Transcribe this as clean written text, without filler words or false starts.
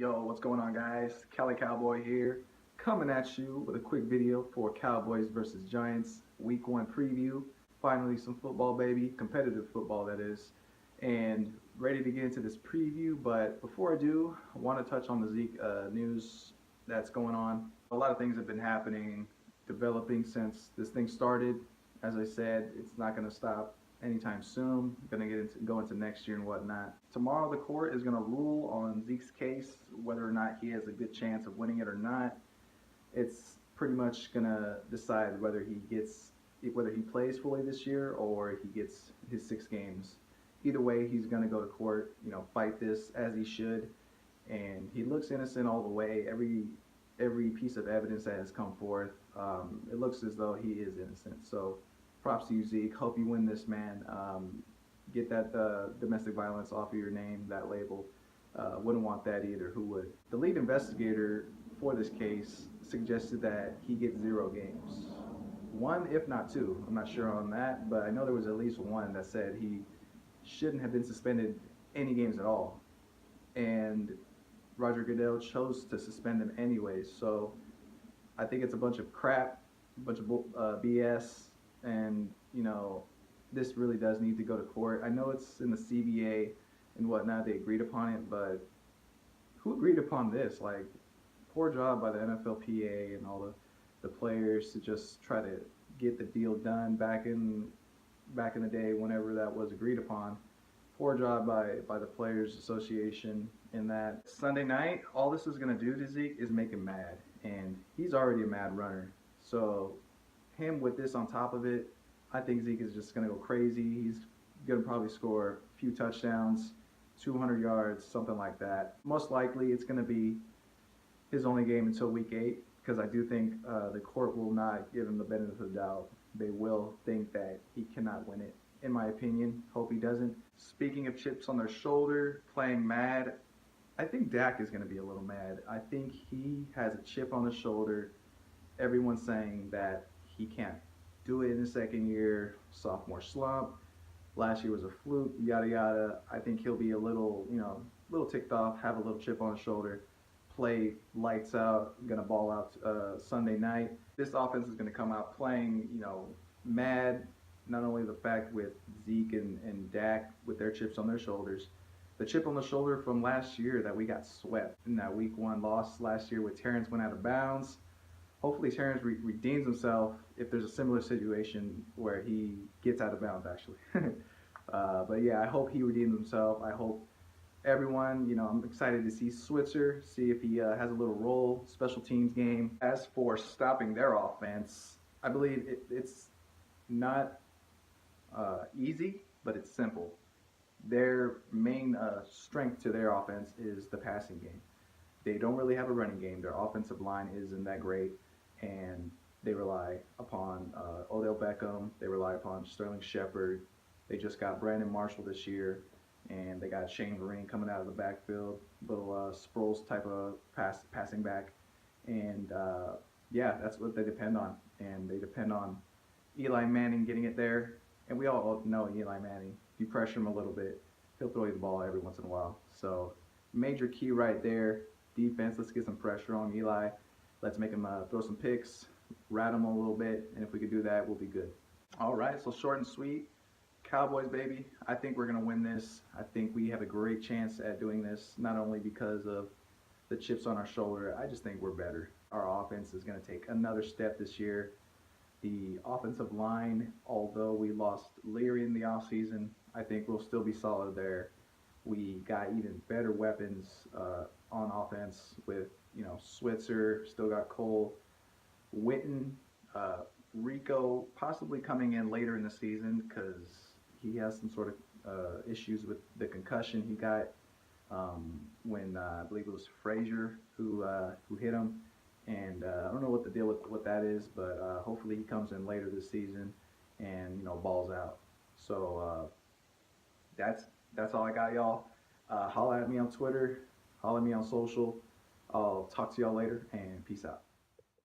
Yo, what's going on, guys? Cowboy here, coming at you with a quick video for Cowboys versus Giants Week 1 preview. Finally, some football, baby, competitive football, that is, and ready to get into this preview. But before I do, I want to touch on the Zeke news that's going on. A lot of things have been happening, developing since this thing started. As I said, it's not going to stop anytime soon. Going to go into next year and whatnot. Tomorrow the court is going to rule on Zeke's case, whether or not he has a good chance of winning it or not. It's pretty much going to decide whether he plays fully this year or he gets his 6 games. Either way, he's going to go to court, fight this as he should. And he looks innocent all the way. Every piece of evidence that has come forth, it looks as though he is innocent. So props to you, Zeke. Hope you win this, man. Get that domestic violence off of your name, that label. Wouldn't want that either. Who would? The lead investigator for this case suggested that he gets 0 games. 1, if not 2. I'm not sure on that, but I know there was at least 1 that said he shouldn't have been suspended any games at all. And Roger Goodell chose to suspend him anyway. So I think it's a bunch of crap, a bunch of BS. And, this really does need to go to court. I know it's in the CBA and whatnot, they agreed upon it, but who agreed upon this? Like, poor job by the NFLPA and all the players to just try to get the deal done back in the day whenever that was agreed upon. Poor job by the Players Association in that. Sunday night, all this is going to do to Zeke is make him mad, and he's already a mad runner. So him with this on top of it, I think Zeke is just going to go crazy. He's going to probably score a few touchdowns, 200 yards, something like that. Most likely it's going to be his only game until week 8, because I do think the court will not give him the benefit of the doubt. They will think that he cannot win it, in my opinion. Hope he doesn't. Speaking of chips on their shoulder, playing mad, I think Dak is going to be a little mad. I think he has a chip on his shoulder. Everyone's saying that he can't do it in his second year, sophomore slump. Last year was a fluke, yada yada. I think he'll be a little ticked off, have a little chip on his shoulder, play lights out, gonna ball out Sunday night. This offense is gonna come out playing, mad. Not only the fact with Zeke and Dak with their chips on their shoulders, the chip on the shoulder from last year that we got swept in that week 1 loss last year with Terrence went out of bounds. Hopefully Terrence redeems himself if there's a similar situation where he gets out of bounds, actually. But yeah, I hope he redeems himself. I hope everyone, I'm excited to see Switzer, see if he has a little role, special teams game. As for stopping their offense, I believe it's not easy, but it's simple. Their main strength to their offense is the passing game. They don't really have a running game. Their offensive line isn't that great, and they rely upon Odell Beckham. They rely upon Sterling Shepard. They just got Brandon Marshall this year, and they got Shane Vereen coming out of the backfield, little Sproles type of passing back. And yeah, that's what they depend on. And they depend on Eli Manning getting it there. And we all know Eli Manning. If you pressure him a little bit, he'll throw you the ball every once in a while. So major key right there. Defense, let's get some pressure on Eli. Let's make him throw some picks, rat him a little bit, and if we could do that, we'll be good. All right, so short and sweet. Cowboys, baby. I think we're going to win this. I think we have a great chance at doing this, not only because of the chips on our shoulder. I just think we're better. Our offense is going to take another step this year. The offensive line, although we lost Leary in the offseason, I think we'll still be solid there. We got even better weapons on offense with, Switzer, still got Cole, Witten, Rico possibly coming in later in the season because he has some sort of issues with the concussion he got when I believe it was Frazier who hit him. And I don't know what the deal with what that is, but hopefully he comes in later this season and, balls out. So that's all I got, y'all. Holla at me on Twitter. Holla at me on social. I'll talk to y'all later, and peace out.